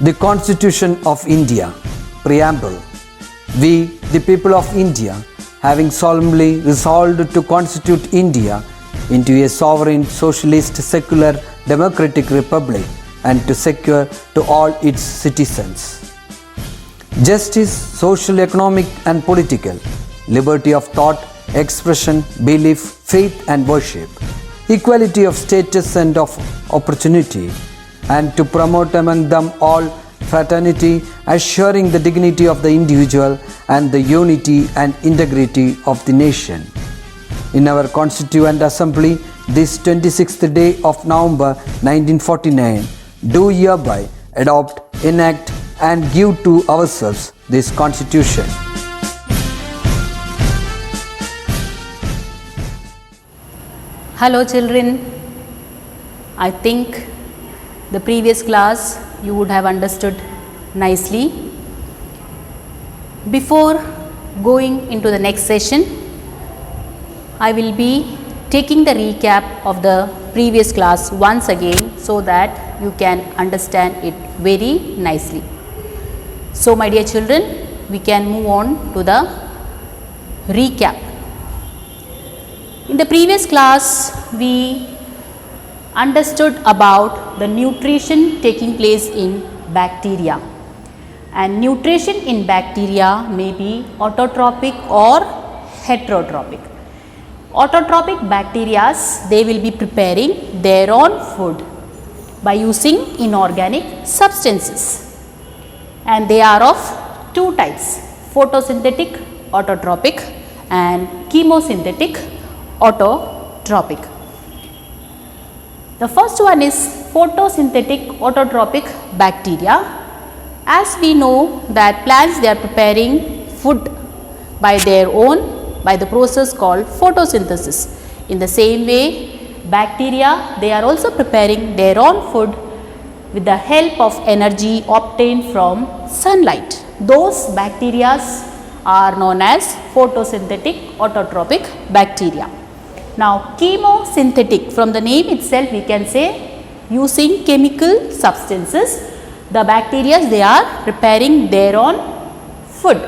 The Constitution of India, Preamble. We, the people of India, having solemnly resolved to constitute India into a sovereign, socialist, secular, democratic republic and to secure to all its citizens justice, social, economic and political, liberty of thought, expression, belief, faith and worship, equality of status and of opportunity, and to promote among them all fraternity, assuring the dignity of the individual and the unity and integrity of the nation. In our Constituent Assembly, this 26th day of November 1949, do hereby adopt, enact and give to ourselves this Constitution. Hello children, I think the previous class you would have understood nicely. Before going into the next session, I will be taking the recap of the previous class once again so that you can understand it very nicely. So my dear children, we can move on to the recap. In the previous class, we understood about the nutrition taking place in bacteria, and nutrition in bacteria may be autotrophic or heterotrophic. Autotrophic bacteria, they will be preparing their own food by using inorganic substances, and they are of two types: photosynthetic autotrophic and chemosynthetic autotrophic. The first one is photosynthetic autotrophic bacteria. As we know that plants, they are preparing food by their own by the process called photosynthesis. In the same way, bacteria, they are also preparing their own food with the help of energy obtained from sunlight. Those bacteria are known as photosynthetic autotrophic bacteria. Now, chemosynthetic, from the name itself we can say using chemical substances, the bacteria, they are preparing their own food,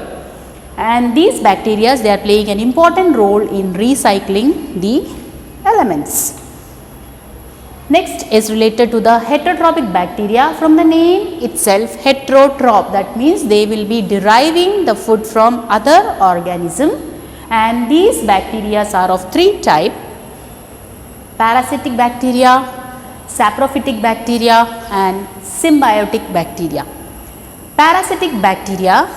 and these bacteria, they are playing an important role in recycling the elements. Next is related to the heterotrophic bacteria. From the name itself, heterotroph, that means they will be deriving the food from other organism, and these bacteria are of three types: parasitic bacteria, saprophytic bacteria and symbiotic bacteria. Parasitic bacteria,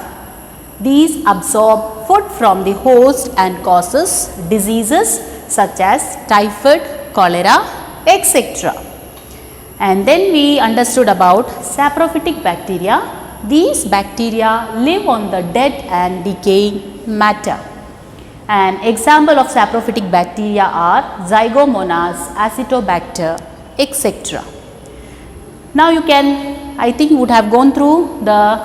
these absorb food from the host and causes diseases such as typhoid, cholera, etc. And then we understood about saprophytic bacteria. These bacteria live on the dead and decaying matter. An example of saprophytic bacteria are Zygomonas, Acetobacter, etc. Now you can, I think you would have gone through the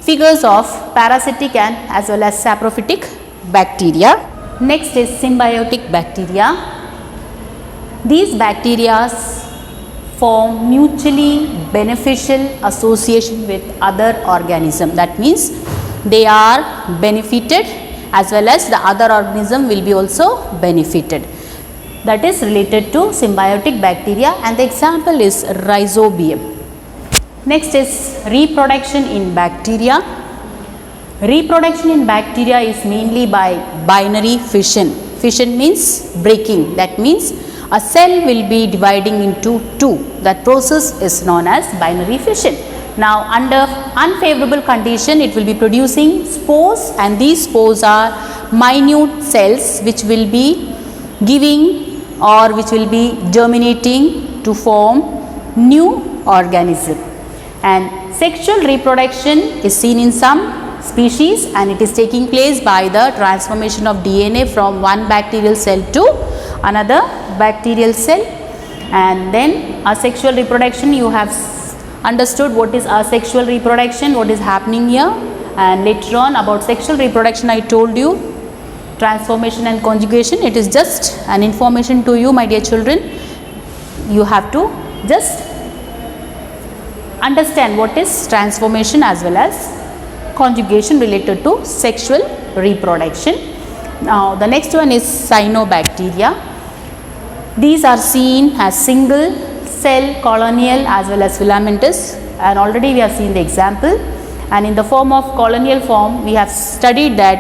figures of parasitic and as well as saprophytic bacteria. Next is symbiotic bacteria. These bacteria form mutually beneficial association with other organism. That means they are benefited as well as the other organism will be also benefited. That is related to symbiotic bacteria, and the example is Rhizobium. Next is reproduction in bacteria. Reproduction in bacteria is mainly by binary fission. Fission means breaking. That means a cell will be dividing into two. That process is known as binary fission. Now, under unfavorable condition, it will be producing spores, and these spores are minute cells which will be giving or which will be germinating to form new organism. And sexual reproduction is seen in some species, and it is taking place by the transformation of DNA from one bacterial cell to another bacterial cell. And then asexual reproduction, you have understood what is asexual reproduction, what is happening here, and later on about sexual reproduction I told you transformation and conjugation. It is just an information to you, my dear children. You have to just understand what is transformation as well as conjugation related to sexual reproduction. Now the next one is cyanobacteria. These are seen as single cell, colonial as well as filamentous, and already we have seen the example. And in the form of colonial form, we have studied that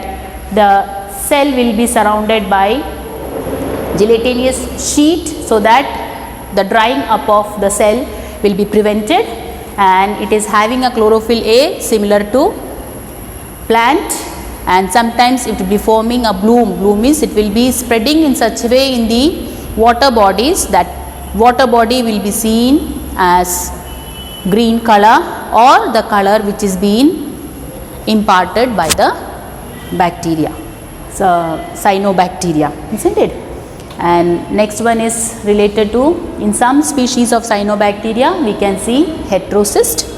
the cell will be surrounded by gelatinous sheet so that the drying up of the cell will be prevented, and it is having a chlorophyll A similar to plant, and sometimes it will be forming a bloom. Bloom means it will be spreading in such a way in the water bodies that water body will be seen as green color or the color which is being imparted by the bacteria. So cyanobacteria, isn't it? And next one is related to, in some species of cyanobacteria we can see heterocyst,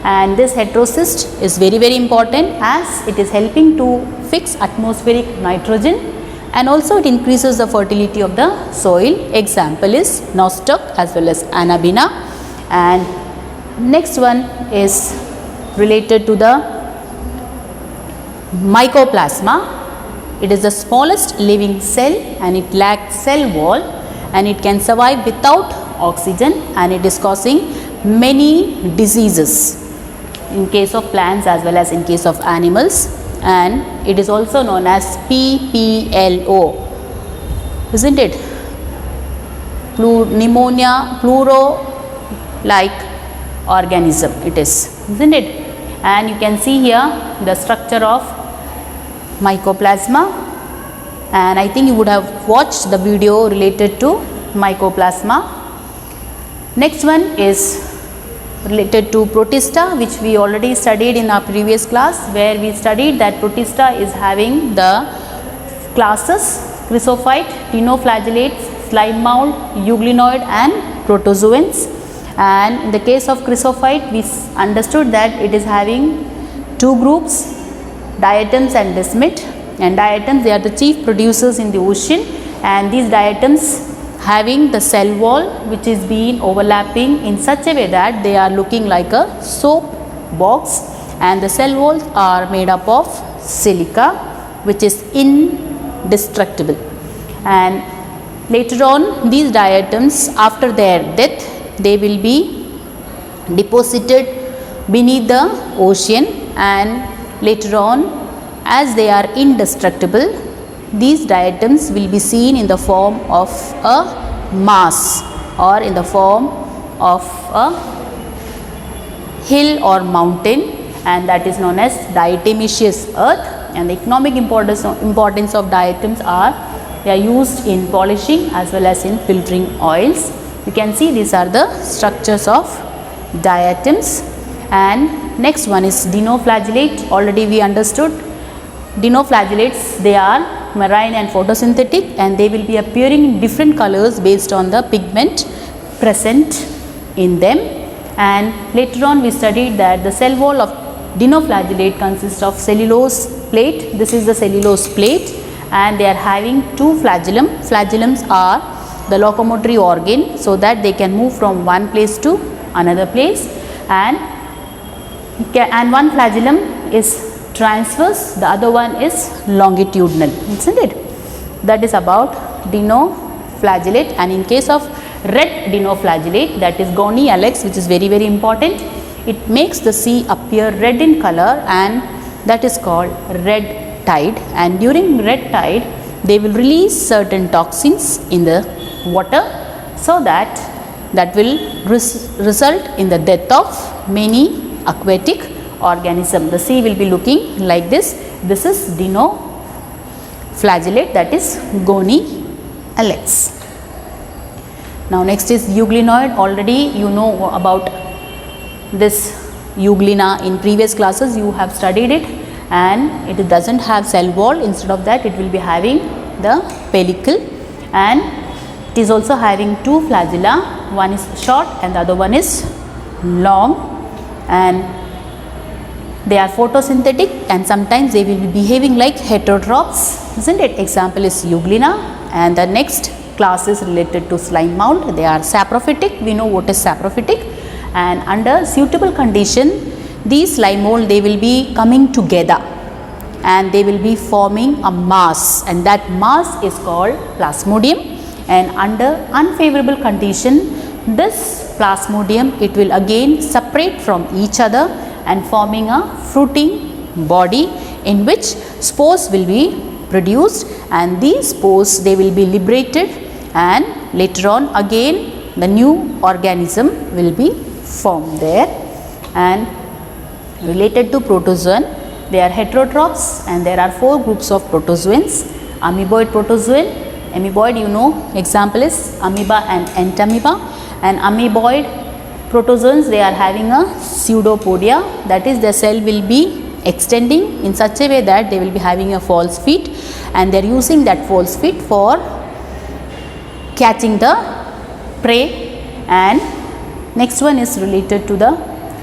and this heterocyst is very important as it is helping to fix atmospheric nitrogen, and also it increases the fertility of the soil. Example is nostoc as well as Anabaena. And next one is related to the mycoplasma. It is the smallest living cell and it lacks cell wall, and it can survive without oxygen, and it is causing many diseases in case of plants as well as in case of animals, and it is also known as PPLO, isn't it? Pneumonia, pluro-like organism it is, isn't it? And you can see here the structure of mycoplasma, and I think you would have watched the video related to mycoplasma. Next one is related to protista, which we already studied in our previous class, where we studied that protista is having the classes chrysophyte, dinoflagellates, slime mold, euglenoid and protozoans. And in the case of chrysophyte, we understood that it is having two groups, diatoms and desmate. And diatoms, they are the chief producers in the ocean, and these diatoms having the cell wall which is being overlapping in such a way that they are looking like a soap box, and the cell walls are made up of silica which is indestructible. And later on, these diatoms, after their death, they will be deposited beneath the ocean, and later on, as they are indestructible, these diatoms will be seen in the form of a mass or in the form of a hill or mountain, and that is known as diatomaceous earth. And the economic importance of diatoms are, they are used in polishing as well as in filtering oils. You can see these are the structures of diatoms. And next one is dinoflagellate. Already we understood dinoflagellates, they are marine and photosynthetic, and they will be appearing in different colors based on the pigment present in them. And later on we studied that the cell wall of dinoflagellate consists of cellulose plate. This is the cellulose plate, and they are having two flagellum. Flagellums are the locomotory organ, so that they can move from one place to another place, and one flagellum is transverse, the other one is longitudinal, isn't it? That is about dinoflagellate. And in case of red dinoflagellate, that is Goni alex, which is very important, it makes the sea appear red in color, and that is called red tide. And during red tide, they will release certain toxins in the water, so that will result in the death of many aquatic organism. The sea will be looking like this. This is dinoflagellate, that is Goni alex. Now next is euglenoid. Already you know about this euglena in previous classes, you have studied it, and it doesn't have cell wall. Instead of that, it will be having the pellicle, and it is also having two flagella. One is short and the other one is long, and they are photosynthetic, and sometimes they will be behaving like heterotrophs, isn't it? Example is euglena. And the next class is related to slime mold. They are saprophytic. We know what is saprophytic. and under suitable condition, these slime mold, they will be coming together and they will be forming a mass, and that mass is called plasmodium. And under unfavorable condition, this plasmodium, it will again separate from each other and forming a fruiting body in which spores will be produced, and these spores, they will be liberated, and later on again the new organism will be formed there. And related to protozoan, they are heterotrophs, and there are 4 groups of protozoans: amoeboid protozoan. Amoeboid, you know, example is amoeba and entamoeba. And amoeboid protozoans, they are having a pseudopodia, that is the cell will be extending in such a way that they will be having a false feet, and they are using that false feet for catching the prey. And next one is related to the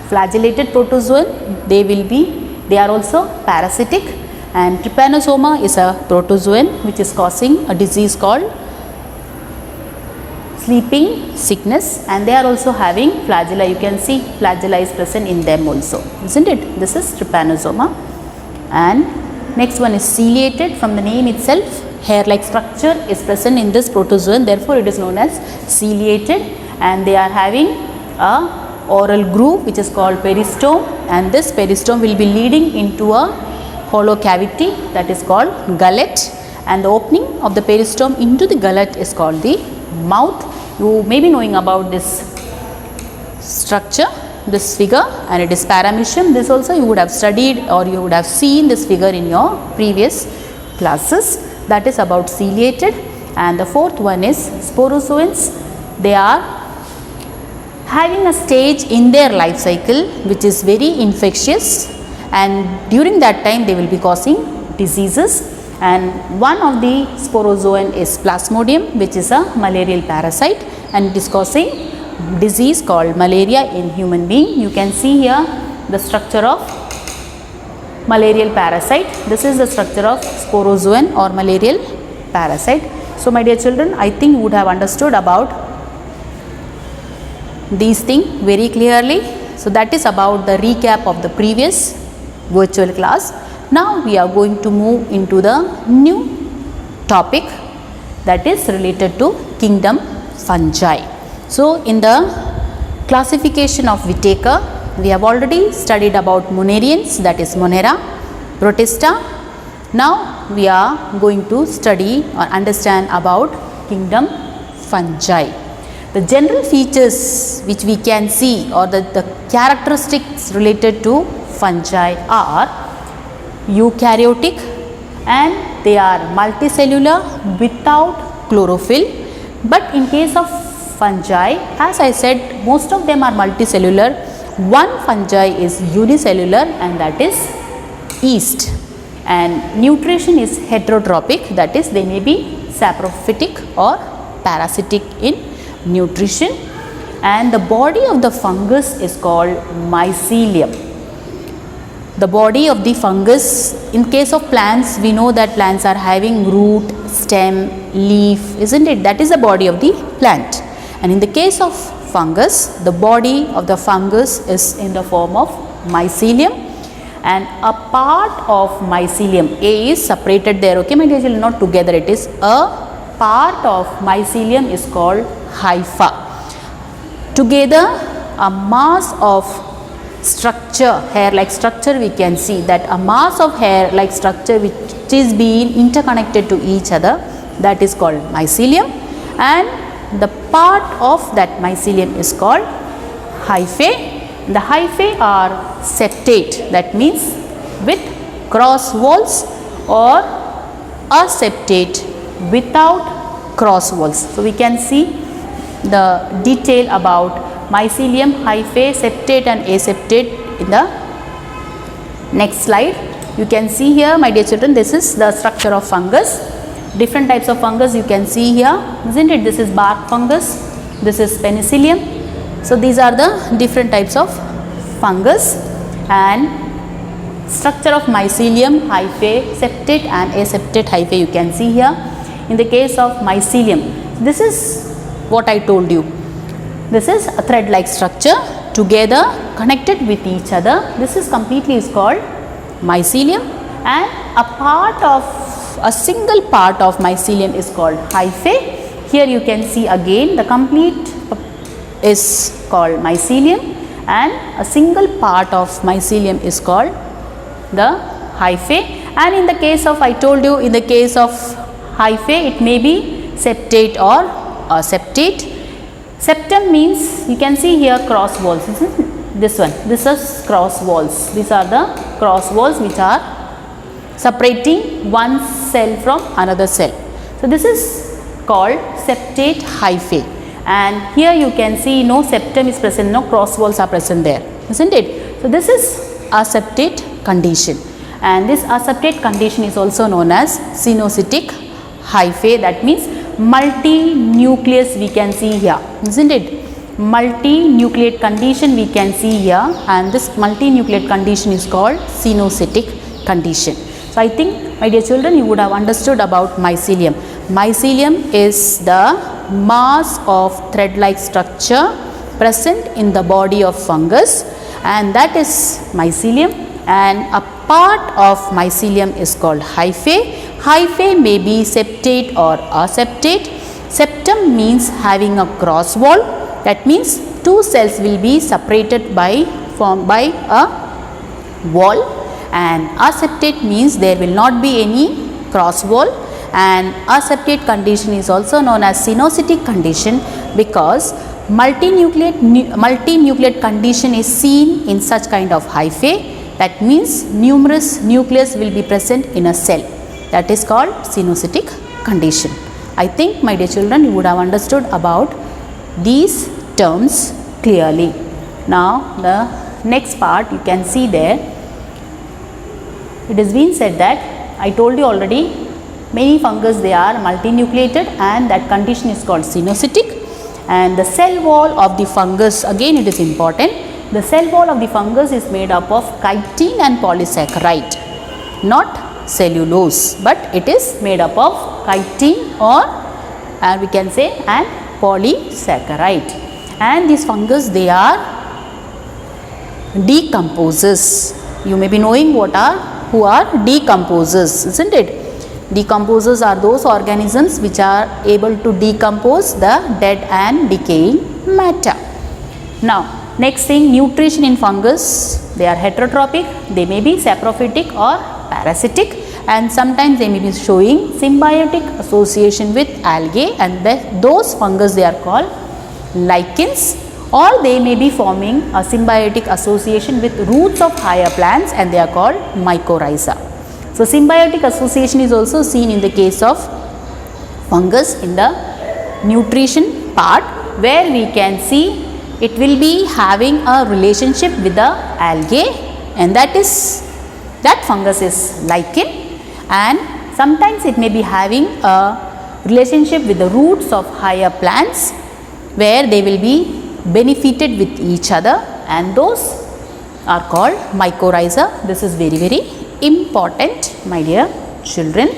flagellated protozoan. They are also parasitic, and trypanosoma is a protozoan which is causing a disease called sleeping sickness, and they are also having flagella. You can see flagella is present in them also, isn't it? This is trypanosoma. And next one is ciliated. From the name itself, hair-like structure is present in this protozoan, therefore it is known as ciliated, and they are having a oral groove which is called peristome, and this peristome will be leading into a hollow cavity that is called gullet, and the opening of the peristome into the gullet is called the mouth. You may be knowing about this structure, this figure, and it is paramecium. This also you would have studied or you would have seen this figure in your previous classes. That is about ciliated. And the fourth one is sporozoans. They are having a stage in their life cycle which is very infectious, and during that time they will be causing diseases. And one of the sporozoan is plasmodium, which is a malarial parasite, and it is causing disease called malaria in human being. You can see here the structure of malarial parasite. This is the structure of sporozoan or malarial parasite. So my dear children, I think you would have understood about these things very clearly. So that is about the recap of the previous virtual class. Now we are going to move into the new topic that is related to kingdom fungi. So in the classification of Whittaker, we have already studied about Monarians, that is Monera, Protista. Now we are going to study or understand about kingdom fungi. The general features which we can see, or the characteristics related to fungi are eukaryotic, and they are multicellular without chlorophyll. But in case of fungi, as I said, most of them are multicellular. One fungi is unicellular, and that is yeast. And nutrition is heterotrophic, that is they may be saprophytic or parasitic in nutrition. And the body of the fungus is called mycelium. The body of the fungus, in case of plants, we know that plants are having root, stem, leaf, isn't it? That is the body of the plant. And in the case of fungus, the body of the fungus is in the form of mycelium, and a part of mycelium, A is separated there, okay my dear children, not together, it is a part of mycelium is called hypha. Together a mass of structure, hair-like structure, we can see that a mass of hair-like structure which is being interconnected to each other, that is called mycelium, and the part of that mycelium is called hyphae. The hyphae are septate, that means with cross walls, or aseptate without cross walls. So we can see the detail about mycelium, hyphae, septate and aseptate in the next slide. You can see here my dear children, this is the structure of fungus. Different types of fungus you can see here, isn't it? This is bark fungus, this is penicillium. So these are the different types of fungus, and structure of mycelium, hyphae, septate and aseptate hyphae you can see here. In the case of mycelium, this is what I told you. This is a thread-like structure, together connected with each other. This is completely is called mycelium, and a single part of mycelium is called hyphae. Here you can see again the complete is called mycelium, and a single part of mycelium is called the hyphae. And in the case of, I told you, in the case of hyphae it may be septate or aseptate. Septum means, you can see here cross walls, isn't it? This one, this is cross walls. These are the cross walls which are separating one cell from another cell. So this is called septate hyphae, and here you can see no septum is present, no cross walls are present there, isn't it? So this is aseptate condition, and this aseptate condition is also known as cenocytic hyphae. That means multi-nucleus we can see here, isn't it? Multi-nucleate condition we can see here, and this multi-nucleate condition is called cenocytic condition. So I think, my dear children, you would have understood about mycelium. Mycelium is the mass of thread-like structure present in the body of fungus, and that is mycelium, and a part of mycelium is called hyphae. Hyphae may be septate or aseptate. Septum means having a cross wall, that means two cells will be separated formed by a wall, and aseptate means there will not be any cross wall, and aseptate condition is also known as cenocytic condition because multi-nucleate condition is seen in such kind of hyphae. That means numerous nucleus will be present in a cell. That is called cenocytic condition. I think, my dear children, you would have understood about these terms clearly. Now the next part you can see there, it has been said that, I told you already, many fungus they are multinucleated, and that condition is called cenocytic. And the cell wall of the fungus, again it is important, the cell wall of the fungus is made up of chitin and polysaccharide, not cellulose, but it is made up of chitin or we can say and polysaccharide. And these fungus, they are decomposers. You may be knowing who are decomposers, isn't it? Decomposers are those organisms which are able to decompose the dead and decaying matter. Now next thing, nutrition in fungus, they are heterotrophic, they may be saprophytic or parasitic, and sometimes they may be showing symbiotic association with algae, and those fungus they are called lichens, or they may be forming a symbiotic association with roots of higher plants, and they are called mycorrhiza. So symbiotic association is also seen in the case of fungus in the nutrition part, where we can see it will be having a relationship with the algae, and that fungus is lichen, and sometimes it may be having a relationship with the roots of higher plants, where they will be benefited with each other, and those are called mycorrhiza. This is very, very important, my dear children.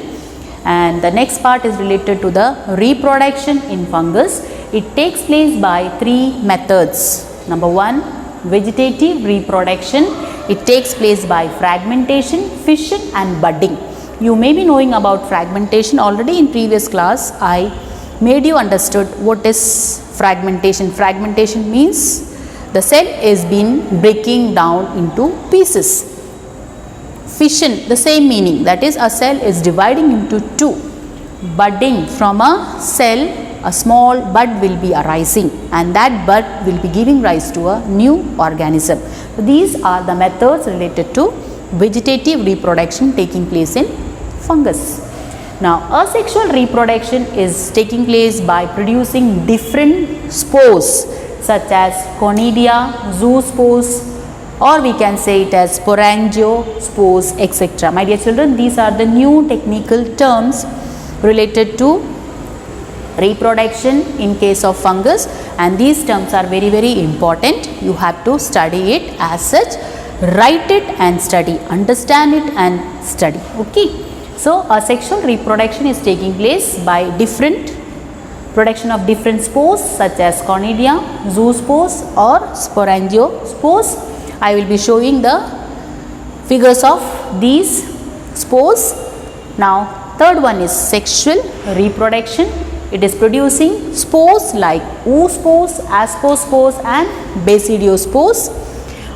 And the next part is related to the reproduction in fungus. It takes place by three methods. Number one, vegetative reproduction. It takes place by fragmentation, fission and budding. You may be knowing about fragmentation already. In previous class I made you understood what is fragmentation. Fragmentation means the cell is been breaking down into pieces. Fission, the same meaning, that is a cell is dividing into two. Budding, from a cell a small bud will be arising, and that bud will be giving rise to a new organism. So these are the methods related to vegetative reproduction taking place in fungus. Now asexual reproduction is taking place by producing different spores such as conidia, zoospores, or we can say it as sporangiospores, etc. My dear children, these are the new technical terms related to reproduction in case of fungus, and these terms are very, very important. You have to study it as such, write it and study, understand it and study. Okay. So asexual reproduction is taking place by different production of different spores such as conidia, zoospores or sporangiospores. I will be showing the figures of these spores. Now third one is sexual reproduction. It is producing spores like oospores, ascospores and basidiospores.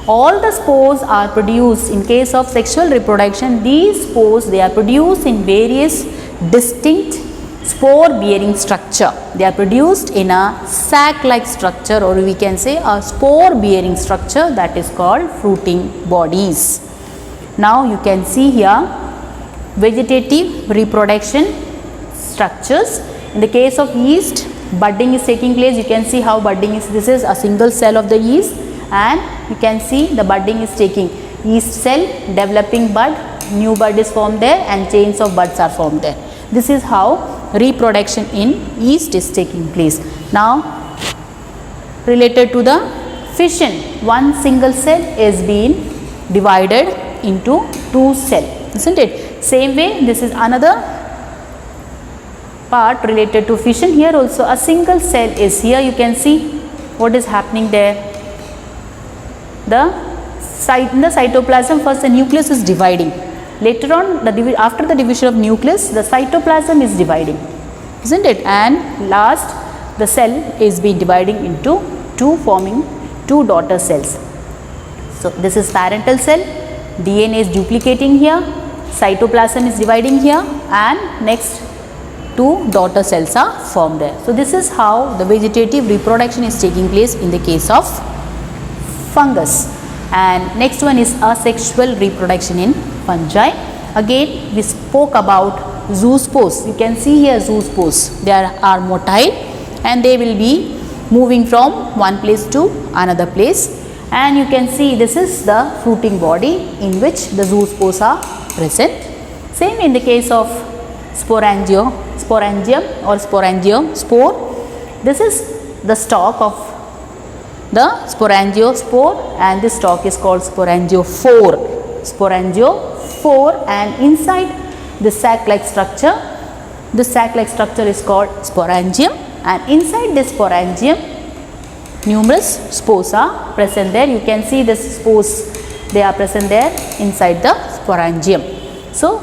All the spores are produced in case of sexual reproduction. These spores, they are produced in various distinct spore bearing structure. They are produced in a sac like structure, or we can say a spore bearing structure, that is called fruiting bodies. Now you can see here vegetative reproduction structures. In the case of yeast, budding is taking place. You can see how budding is. This is a single cell of the yeast, and you can see the budding is taking yeast cell, developing bud, new bud is formed there and chains of buds are formed there. This is how reproduction in yeast is taking place. Now related to the fission, one single cell is being divided into two cells, isn't it? Same way, this is another part related to fission. Here also a single cell is here. You can see what is happening there. In the cytoplasm, first the nucleus is dividing. Later on, after the division of nucleus, the cytoplasm is dividing, isn't it? And last, the cell is being dividing into two, forming two daughter cells. So this is parental cell. DNA is duplicating here. Cytoplasm is dividing here, and next two daughter cells are formed there. So this is how the vegetative reproduction is taking place in the case of fungus. And next one is asexual reproduction in fungi. Again we spoke about zoospores. You can see here zoospores. They are motile and they will be moving from one place to another place. And you can see this is the fruiting body in which the zoospores are present. Same in the case of sporangium or sporangiospore. This is the stalk of the sporangiospore, and this stalk is called sporangiophore. And inside this sac-like structure, this sac-like structure is called sporangium, and inside this sporangium numerous spores are present there. You can see the spores, they are present there inside the sporangium. So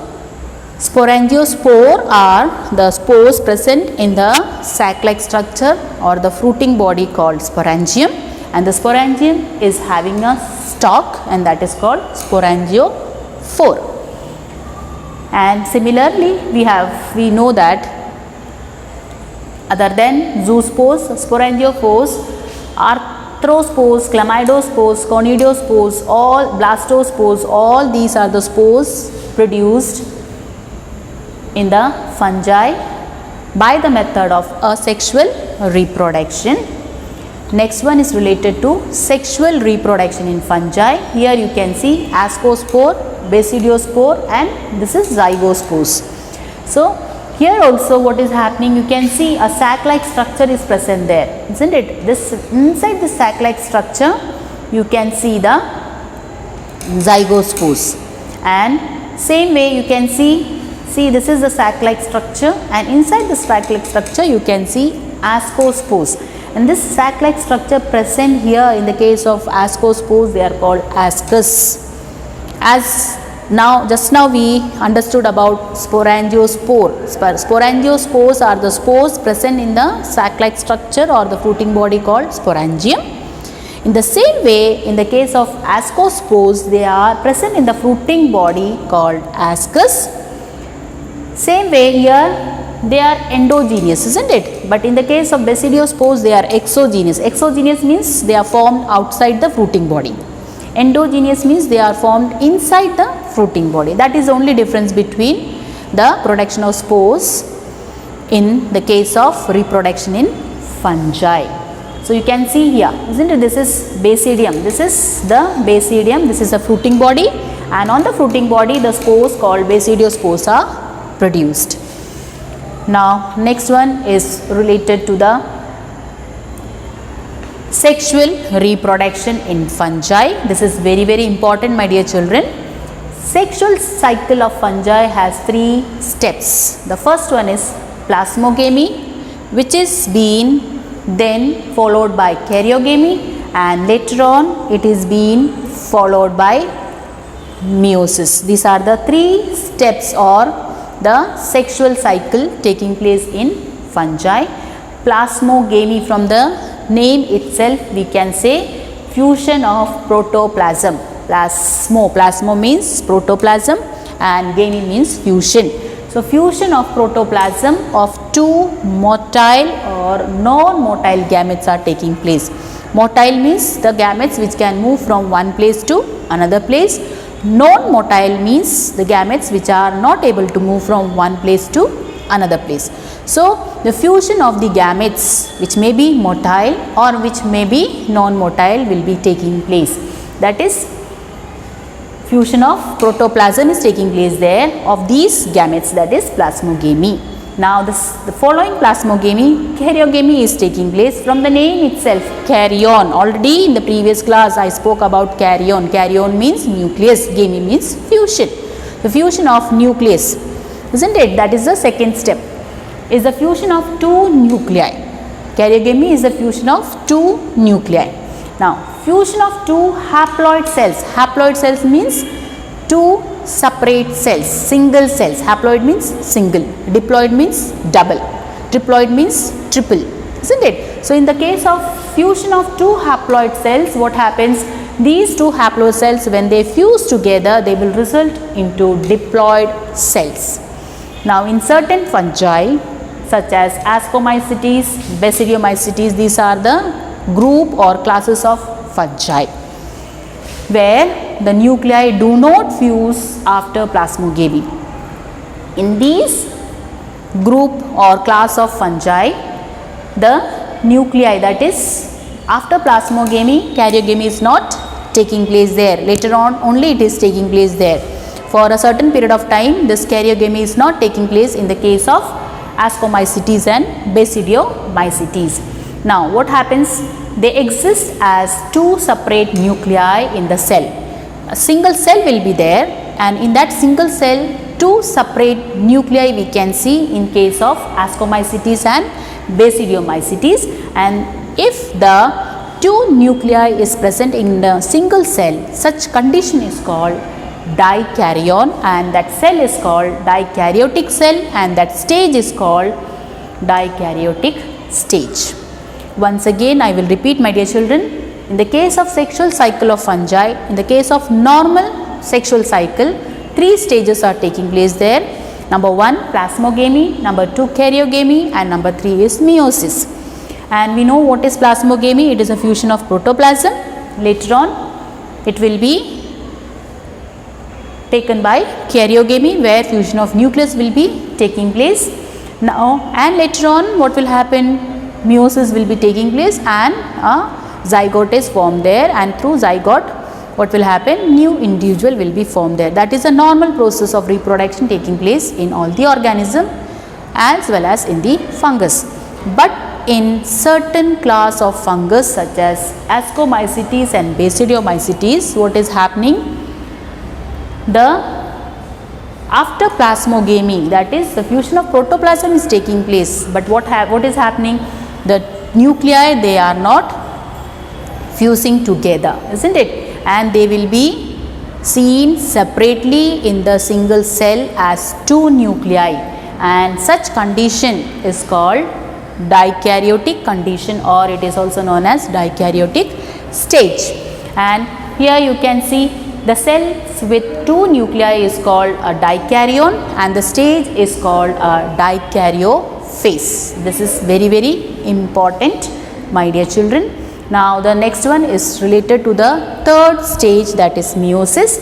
sporangiospore are the spores present in the sac-like structure or the fruiting body called sporangium, and the sporangium is having a stalk, and that is called sporangiophore. And similarly we know that other than zoospores, sporangiophores, arthrospores, chlamydospores, conidiospores, all blastospores, all these are the spores produced in the fungi by the method of asexual reproduction. Next one is related to sexual reproduction in fungi. Here you can see ascospore, basidiospore, and this is zygospores. So here also what is happening, you can see a sac-like structure is present there, isn't it? This inside the sac-like structure you can see the zygospores, and same way you can see this is the sac-like structure, and inside the sac-like structure you can see ascospores, and this sac-like structure present here in the case of ascospores, they are called ascus. As just now we understood about sporangiospore. Sporangiospores are the spores present in the sac-like structure or the fruiting body called sporangium. In the same way, in the case of ascospores, they are present in the fruiting body called ascus. Same way here they are endogenous, isn't it? But in the case of basidiospores, they are exogenous. Exogenous means they are formed outside the fruiting body. Endogenous means they are formed inside the fruiting body. That is the only difference between the production of spores in the case of reproduction in fungi. So you can see here, isn't it? This is basidium. This is the basidium. This is a fruiting body, and on the fruiting body the spores called basidiospores are produced. Now next one is related to the sexual reproduction in fungi. This is very, very important, my dear children. Sexual cycle of fungi has 3 steps. The first one is plasmogamy, which is being then followed by karyogamy, and later on it is being followed by meiosis. These are the three steps or the sexual cycle taking place in fungi. Plasmogamy, from the name itself we can say fusion of protoplasm. Plasmo means protoplasm and gamy means fusion. So, fusion of protoplasm of two motile or non-motile gametes are taking place. Motile means the gametes which can move from one place to another place. Non-motile means the gametes which are not able to move from one place to another place. So, the fusion of the gametes which may be motile or which may be non-motile will be taking place. That is, fusion of protoplasm is taking place there of these gametes, that is plasmogamy. Now, the following plasmogamy, karyogamy is taking place. From the name itself, karyon. Already in the previous class I spoke about karyon. Karyon means nucleus, gamy means fusion. The fusion of nucleus, isn't it? That is the second step, is the fusion of two nuclei. Karyogamy is the fusion of two nuclei. Now, fusion of two haploid cells. Haploid cells means two separate cells, single cells. Haploid means single, diploid means double, triploid means triple, isn't it? So, in the case of fusion of two haploid cells, what happens? These two haploid cells, when they fuse together, they will result into diploid cells. Now, in certain fungi such as Ascomycetes, Basidiomycetes, these are the group or classes of fungi where the nuclei do not fuse after plasmogamy. In these group or class of fungi, the nuclei, that is after plasmogamy, karyogamy is not taking place there. Later on only it is taking place there. For a certain period of time, this karyogamy is not taking place in the case of Ascomycetes and Basidiomycetes. Now, what happens? They exist as two separate nuclei in the cell. A single cell will be there, and in that single cell two separate nuclei we can see in case of Ascomycetes and Basidiomycetes. And if the two nuclei is present in a single cell, such condition is called dikaryon, and that cell is called dikaryotic cell, and that stage is called dikaryotic stage. Once again I will repeat, my dear children, in the case of sexual cycle of fungi, in the case of normal sexual cycle, three stages are taking place there. Number 1 plasmogamy, number 2 karyogamy, and number 3 is meiosis. And we know what is plasmogamy. It is a fusion of protoplasm. Later on it will be taken by karyogamy, where fusion of nucleus will be taking place. Now, and later on what will happen? Meiosis will be taking place and a zygote is formed there, and through zygote what will happen? New individual will be formed there. That is a normal process of reproduction taking place in all the organism as well as in the fungus. But in certain class of fungus such as Ascomycetes and Basidiomycetes, what is happening? After plasmogamy, that is the fusion of protoplasm is taking place, but what is happening? The nuclei, they are not fusing together, isn't it? And they will be seen separately in the single cell as two nuclei, and such condition is called dikaryotic condition, or it is also known as dikaryotic stage. And here you can see the cells with two nuclei is called a dikaryon, and the stage is called a dikaryophase. This is very, very important, my dear children. Now, the next one is related to the third stage, that is meiosis.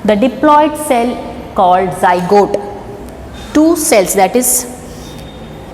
The diploid cell called zygote, two cells, that is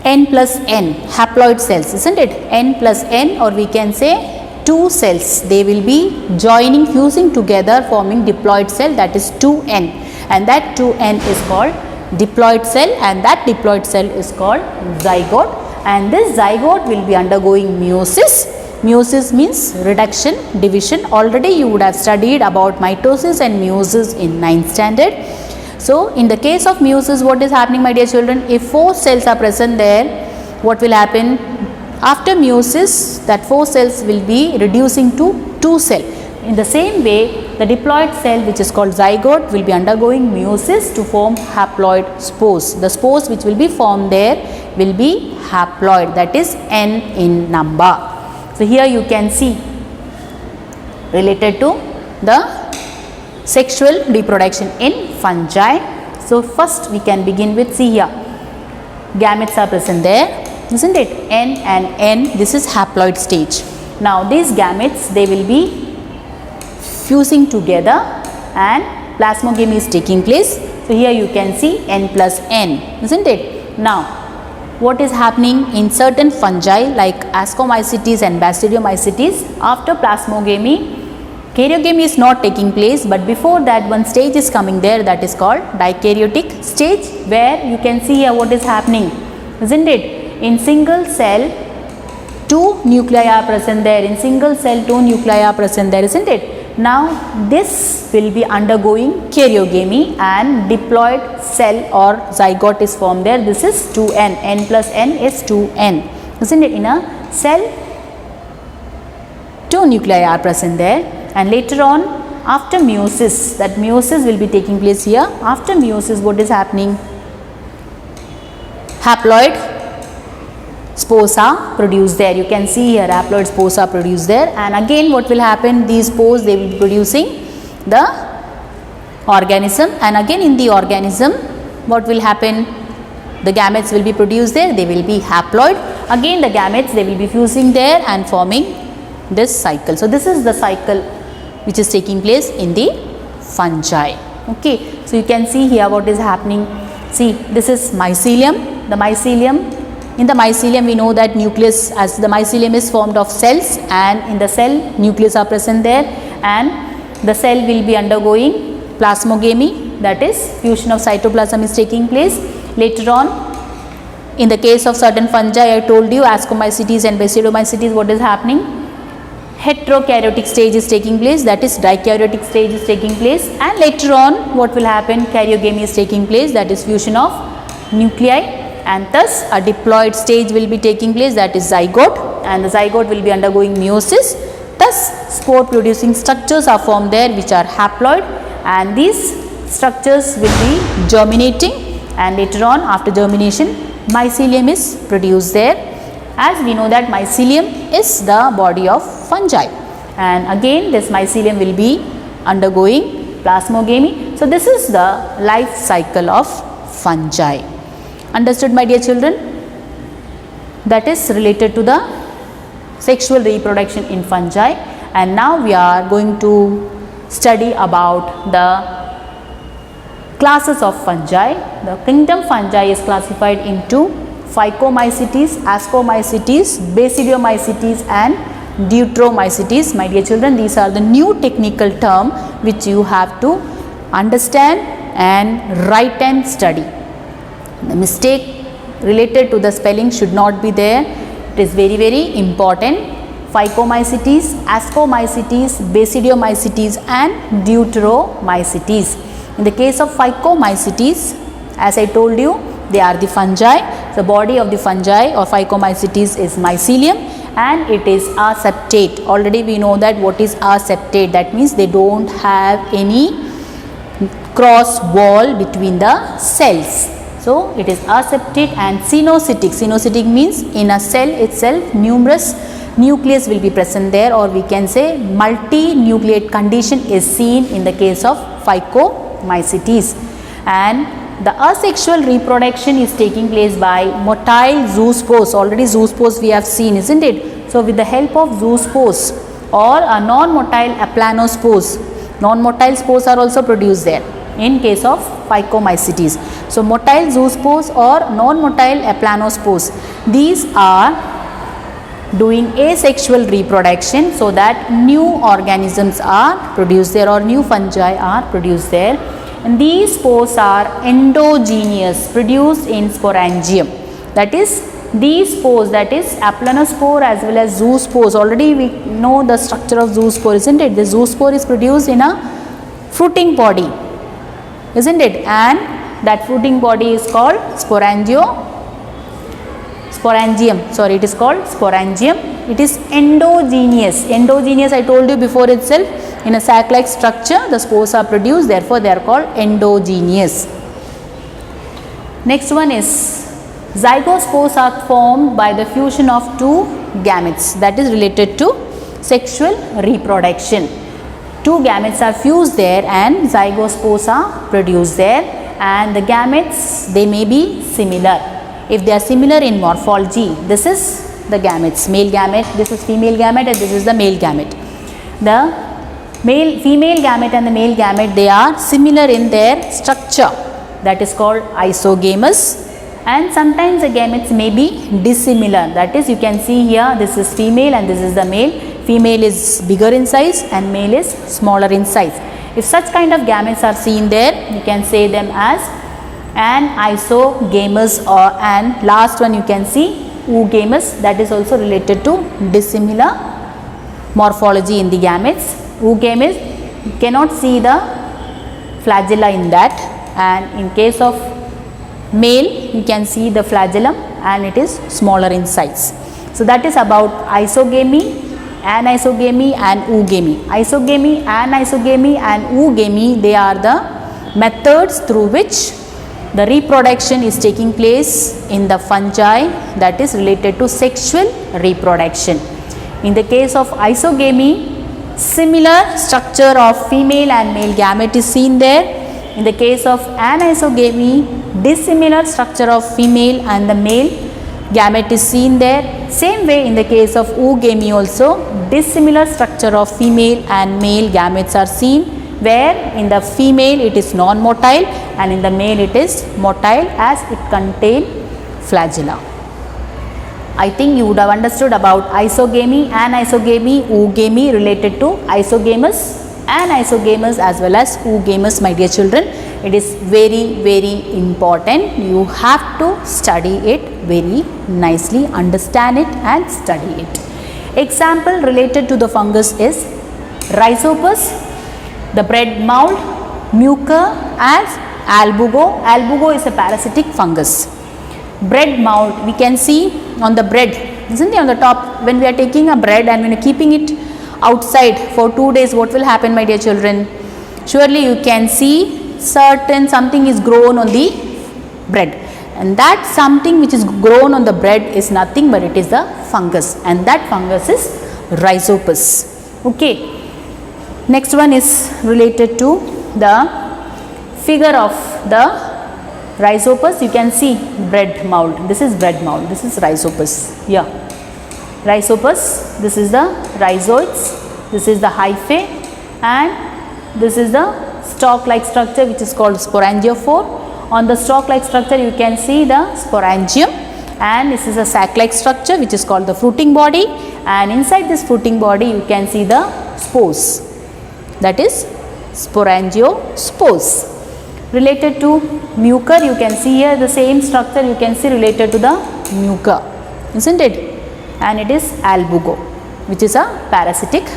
n plus n haploid cells, isn't it? N plus n, or we can say two cells, they will be joining, fusing together, forming diploid cell, that is 2n, and that 2n is called diploid cell, and that diploid cell is called zygote, and this zygote will be undergoing meiosis. Meiosis means reduction, division. Already you would have studied about mitosis and meiosis in 9th standard. So, in the case of meiosis, what is happening, my dear children? If 4 cells are present there, what will happen? After meiosis, that 4 cells will be reducing to 2 cells. In the same way, the diploid cell, which is called zygote, will be undergoing meiosis to form haploid spores. The spores which will be formed there will be haploid, that is n in number. So here you can see related to the sexual reproduction in fungi. So first we can begin with, see here, gametes are present there, isn't it? N and N, this is haploid stage. Now these gametes, they will be fusing together and plasmogamy is taking place. So here you can see N plus N, isn't it? Now what is happening in certain fungi like Ascomycetes and Basidiomycetes, after plasmogamy, karyogamy is not taking place, but before that one stage is coming there, that is called dikaryotic stage, where you can see here what is happening, isn't it? In single cell 2 nuclei are present there, in single cell 2 nuclei are present there, isn't it? Now this will be undergoing karyogamy and diploid cell or zygote is formed there. This is 2n, n plus n is 2n, isn't it? In a cell 2 nuclei are present there, and later on after meiosis, that meiosis will be taking place here. After meiosis, what is happening? Haploid spores are produced there. You can see here haploid spores are produced there, and again what will happen? These spores, they will be producing the organism, and again in the organism what will happen? The gametes will be produced there, they will be haploid. Again the gametes, they will be fusing there and forming this cycle. So this is the cycle which is taking place in the fungi. Okay, so you can see here what is happening. See, this is mycelium. The mycelium, in the mycelium we know that nucleus, as the mycelium is formed of cells, and in the cell nucleus are present there, and the cell will be undergoing plasmogamy, that is fusion of cytoplasm is taking place. Later on, in the case of certain fungi, I told you Ascomycetes and Basidiomycetes, what is happening? Heterokaryotic stage is taking place, that is dikaryotic stage is taking place, and later on what will happen? Karyogamy is taking place, that is fusion of nuclei, and thus a diploid stage will be taking place, that is zygote, and the zygote will be undergoing meiosis. Thus spore producing structures are formed there which are haploid, and these structures will be germinating, and later on after germination mycelium is produced there. As we know that mycelium is the body of fungi, and again this mycelium will be undergoing plasmogamy. So this is the life cycle of fungi. Understood, my dear children? That is related to the sexual reproduction in fungi, and now we are going to study about the classes of fungi. The kingdom fungi is classified into Phycomycetes, Ascomycetes, Basidiomycetes and Deuteromycetes. My dear children, these are the new technical term which you have to understand and write and study. The mistake related to the spelling should not be there. It is very, very important. Phycomycetes, Ascomycetes, Basidiomycetes and Deuteromycetes. In the case of Phycomycetes, as I told you, they are the fungi. The body of the fungi or Phycomycetes is mycelium, and it is aseptate. Already we know that what is aseptate. That means they don't have any cross wall between the cells. So it is aseptate and cenocytic. Cenocytic means in a cell itself numerous nucleus will be present there, or we can say multi-nucleate condition is seen in the case of Phycomycetes. And the asexual reproduction is taking place by motile zoospores. Already zoospores we have seen, isn't it? So with the help of zoospores or a non-motile aplanospores, non-motile spores are also produced there in case of Phycomycetes. So motile zoospores or non-motile aplanospores, these are doing asexual reproduction, so that new organisms are produced there or new fungi are produced there. And these spores are endogenous, produced in sporangium. That is, these spores, that is aplanospore as well as zoospores, already we know the structure of zoospore, isn't it? The zoospore is produced in a fruiting body, isn't it? And that fruiting body is called sporangium, sorry, it is called sporangium. It is endogenous. Endogenous, I told you before itself, in a sac-like structure the spores are produced, therefore they are called endogenous. Next one is zygospores are formed by the fusion of two gametes, that is related to sexual reproduction. Two gametes are fused there and zygospores are produced there, and the gametes, they may be similar. If they are similar in morphology, this is the gametes, male gamete, this is female gamete, and this is the male gamete. The female gamete and the male gamete, they are similar in their structure, that is called isogamous. And sometimes the gametes may be dissimilar, that is, you can see here this is female and this is the male. Female is bigger in size and male is smaller in size. If such kind of gametes are seen there, you can say them as an isogamous, or and last one you can see oogamous, that is also related to dissimilar morphology in the gametes. Oogamous, you cannot see the flagella in that, and in case of male you can see the flagellum and it is smaller in size. So that is about isogamy, anisogamy and oogamy. Isogamy, anisogamy and oogamy, they are the methods through which the reproduction is taking place in the fungi, that is related to sexual reproduction. In the case of isogamy, similar structure of female and male gamete is seen there. In the case of anisogamy, dissimilar structure of female and the male gamete is seen there. Same way in the case of oogamy also, dissimilar structure of female and male gametes are seen, where in the female it is non-motile and in the male it is motile, as it contain flagella. I think you would have understood about isogamy, anisogamy, oogamy related to isogamous, anisogamous as well as oogamous, my dear children. It is very important. You have to study it very nicely, understand it and study it. Example related to the fungus is Rhizopus, the bread mold, Mucor as albugo. Albugo is a parasitic fungus. Bread mold, we can see on the bread, isn't it, on the top, when we are taking a bread and when you are keeping it outside for 2 days, what will happen, my dear children? Surely you can see something is grown on the bread, and that something which is grown on the bread is nothing but it is the fungus, and that fungus is Rhizopus. Okay. Next one is related to the figure of the Rhizopus. You can see bread mold. This is bread mold. This is Rhizopus. Yeah. Rhizopus. This is the rhizoids. This is the hyphae, and this is the stalk-like structure which is called sporangiophore. On the stalk-like structure you can see the sporangium, and this is a sac-like structure which is called the fruiting body, and inside this fruiting body you can see the spores, that is sporangiospores. Related to Mucor, you can see here the same structure you can see related to the Mucor, isn't it? And it is albugo, which is a parasitic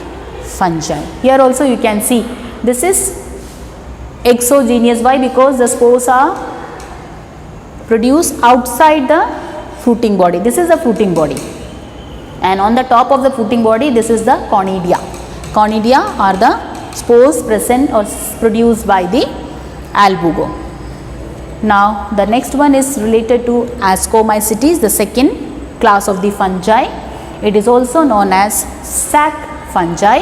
fungi. Here also you can see this is exogenous. Why? Because the spores are produced outside the fruiting body. This is the fruiting body, and on the top of the fruiting body this is the conidia. Conidia are the spores present or produced by the albugo. Now the next one is related to Ascomycetes, the second class of the fungi. It is also known as sac fungi,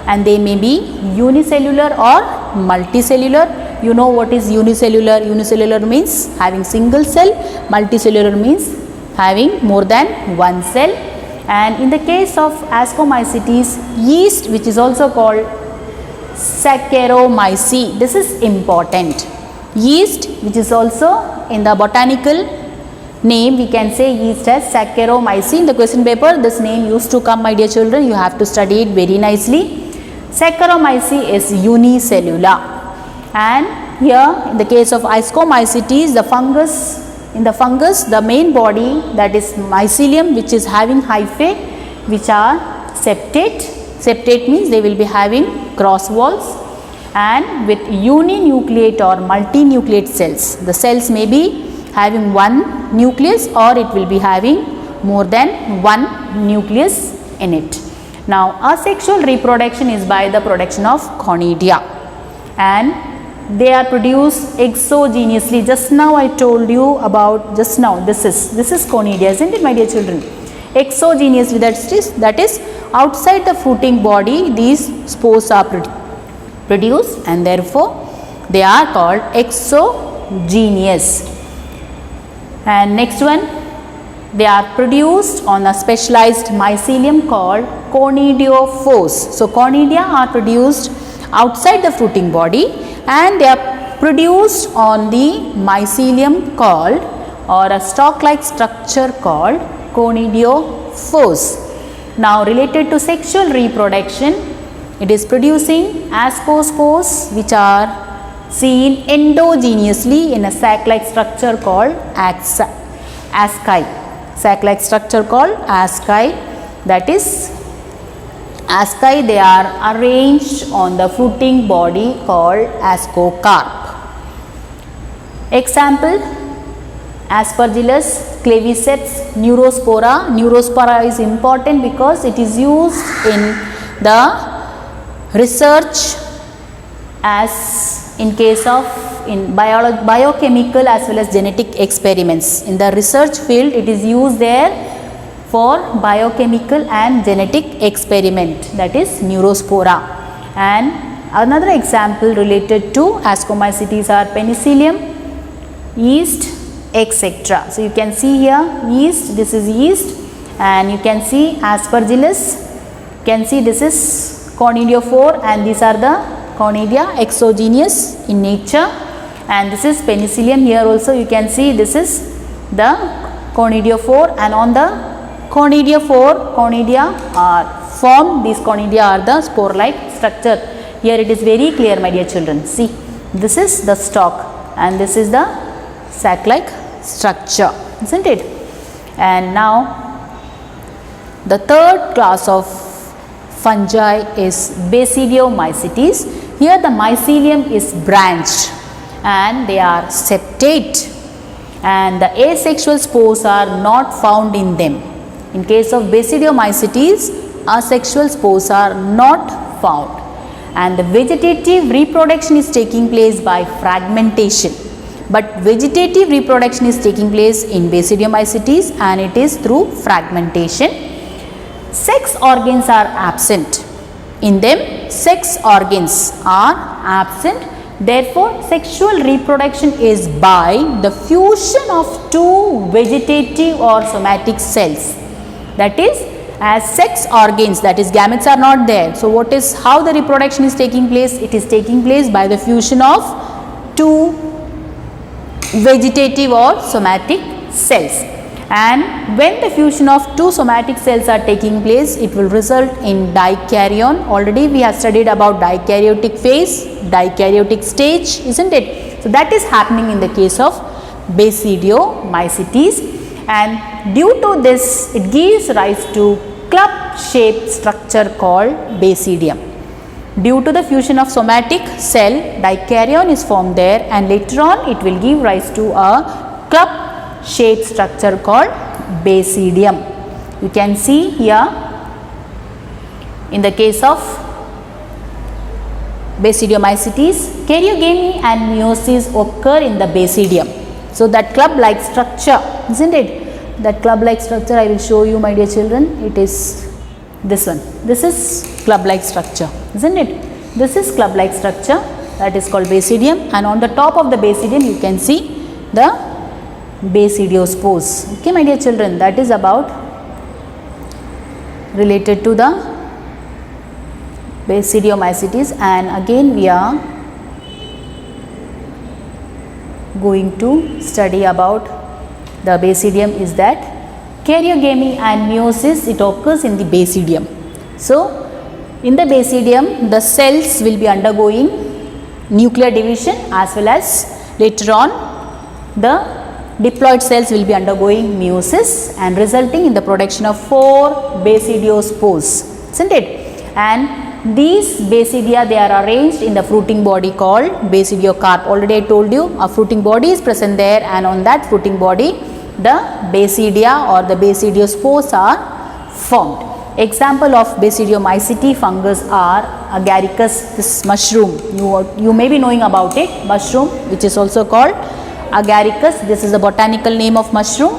and they may be unicellular or multicellular. You know what is unicellular? Unicellular means having single cell, multicellular means having more than one cell. And in the case of Ascomycetes, yeast, which is also called Saccharomyces, this is important. Yeast, which is also in the botanical name, we can say yeast as Saccharomyces. In the question paper this name used to come, my dear children, you have to study it very nicely. Saccharomyces is unicellular, and here in the case of Ascomycetes, the fungus, in the fungus the main body, that is mycelium, which is having hyphae which are septate. Septate means they will be having cross walls, and with uninucleate or multinucleate cells. The cells may be having one nucleus or it will be having more than one nucleus in it. Now, asexual reproduction is by the production of conidia, and they are produced exogenously. Just now I told you about, just now this is conidia, isn't it, my dear children? Exogenously, that is outside the fruiting body these spores are produced, and therefore they are called exogenous. And next one, they are produced on a specialized mycelium called conidiophores. So, conidia are produced outside the fruiting body, and they are produced on the mycelium called, or a stalk-like structure called, conidiophores. Now, related to sexual reproduction, it is producing ascospores which are seen endogenously in a sac-like structure called asci. Sac-like structure called asci, that is asci, they are arranged on the fruiting body called ascocarp. Example, Aspergillus, claviceps, neurospora. Neurospora is important because it is used in the research as in case of biochemical as well as genetic experiments. In the research field, it is used there for biochemical and genetic experiment, that is neurospora. And another example related to ascomycetes are penicillium, yeast, etc. So, you can see here yeast, this is yeast, and you can see aspergillus, you can see this is conidiophore, and these are the conidia, exogenous in nature, and this is penicillium. Here also you can see this is the conidiophore, and on the conidiophore, conidia are formed. These conidia are the spore-like structure. Here it is very clear, my dear children. See, this is the stalk and this is the sac-like structure, isn't it? And now the third class of fungi is Basidiomycetes. Here the mycelium is branched and they are septate, and the asexual spores are not found in them. In case of Basidiomycetes, asexual spores are not found, and the vegetative reproduction is taking place by fragmentation. But vegetative reproduction is taking place in Basidiomycetes and it is through fragmentation. Sex organs are absent. In them, sex organs are absent. Therefore, sexual reproduction is by the fusion of two vegetative or somatic cells. That is, as sex organs, that is gametes are not there. So, how the reproduction is taking place? It is taking place by the fusion of two vegetative or somatic cells. And when the fusion of two somatic cells are taking place, it will result in dikaryon. Already we have studied about dikaryotic phase, dikaryotic stage, isn't it? So, that is happening in the case of Basidiomycetes, and due to this it gives rise to club shaped structure called basidium. Due to the fusion of somatic cell, dikaryon is formed there, and later on it will give rise to a club shaped structure called basidium. You can see here in the case of Basidiomycetes, karyogamy and meiosis occur in the basidium. So, that club like structure, isn't it? That club like structure I will show you, my dear children. It is this one. This is club like structure, isn't it? This is club like structure, that is called basidium, and on the top of the basidium you can see the basidiospores. Okay, my dear children, that is about related to the Basidiomycetes. And again we are going to study about the basidium is that karyogamy and meiosis, it occurs in the basidium. So, in the basidium the cells will be undergoing nuclear division as well as later on the diploid cells will be undergoing meiosis and resulting in the production of 4 basidiospores, isn't it? And these basidia, they are arranged in the fruiting body called basidiocarp. Already I told you a fruiting body is present there, and on that fruiting body the basidia or the basidiospores are formed. Example of basidiomycete fungus are agaricus, this mushroom, you may be knowing about it, mushroom which is also called agaricus, this is the botanical name of mushroom.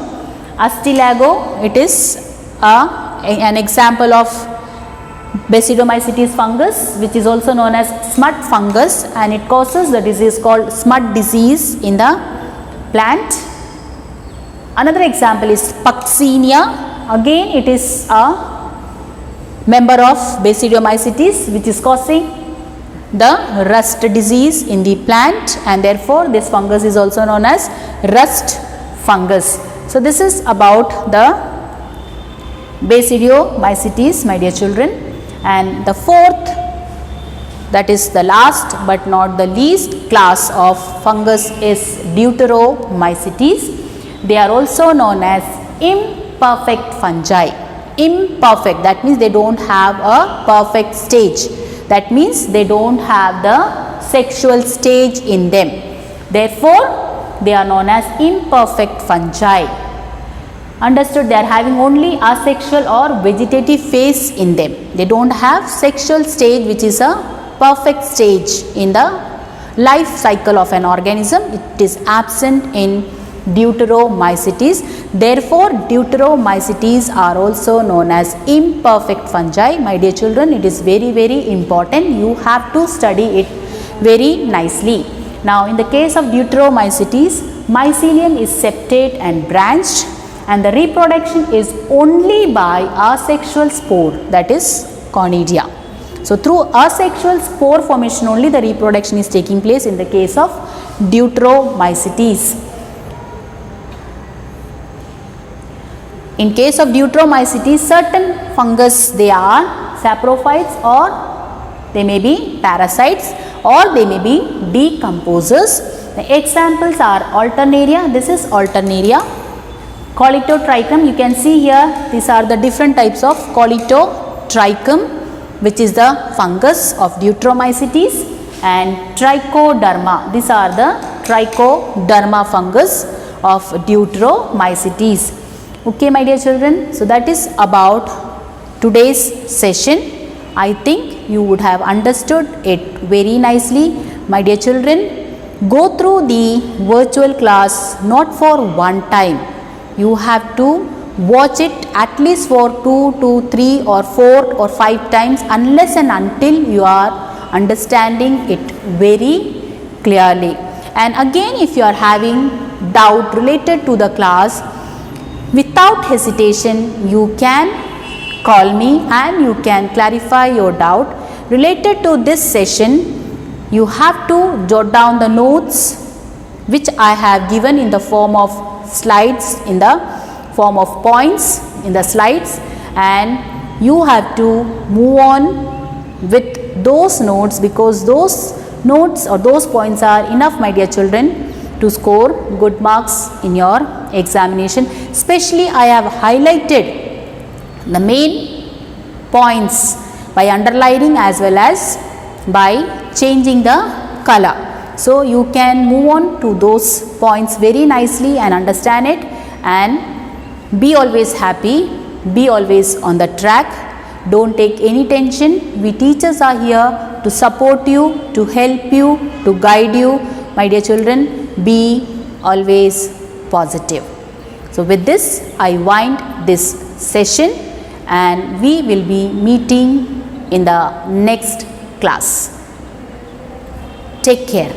Astilago, it is an example of basidiomycetes fungus which is also known as smut fungus, and it causes the disease called smut disease in the plant. Another example is Puccinia, again it is a member of basidiomycetes which is causing the rust disease in the plant, and therefore this fungus is also known as rust fungus. So this is about the basidiomycetes, my dear children. And the fourth, that is the last but not the least class of fungus is Deuteromycetes. They are also known as imperfect fungi. Imperfect, that means they don't have a perfect stage, that means they don't have the sexual stage in them, therefore they are known as imperfect fungi. Understood? They are having only asexual or vegetative phase in them, they don't have sexual stage which is a perfect stage in the life cycle of an organism, it is absent in Deuteromycetes. Therefore, Deuteromycetes are also known as imperfect fungi. My dear children, it is very, very important. You have to study it very nicely. Now, in the case of Deuteromycetes, mycelium is septate and branched, and the reproduction is only by asexual spore, that is conidia. So, through asexual spore formation only the reproduction is taking place in the case of Deuteromycetes. In case of Deuteromycetes, certain fungus they are saprophytes or they may be parasites or they may be decomposers. The examples are Alternaria, this is Alternaria, Colitotrichum, you can see here these are the different types of Colitotrichum which is the fungus of Deuteromycetes, and Trichoderma, these are the Trichoderma fungus of Deuteromycetes. Okay, my dear children, so that is about today's session. I think you would have understood it very nicely. My dear children, go through the virtual class not for one time. You have to watch it at least for 2 to 3 or 4 or 5 times unless and until you are understanding it very clearly. And again, if you are having doubt related to the class, without hesitation you can call me and you can clarify your doubt related to this session. You have to jot down the notes which I have given in the form of slides, in the form of points in the slides, and you have to move on with those notes, because those notes or those points are enough, my dear children, to score good marks in your examination. Especially I have highlighted the main points by underlining as well as by changing the color. So you can move on to those points very nicely and understand it, and be always happy, be always on the track, don't take any tension. We teachers are here to support you, to help you, to guide you. My dear children, be always positive. So with this I wind this session and we will be meeting in the next class. Take care.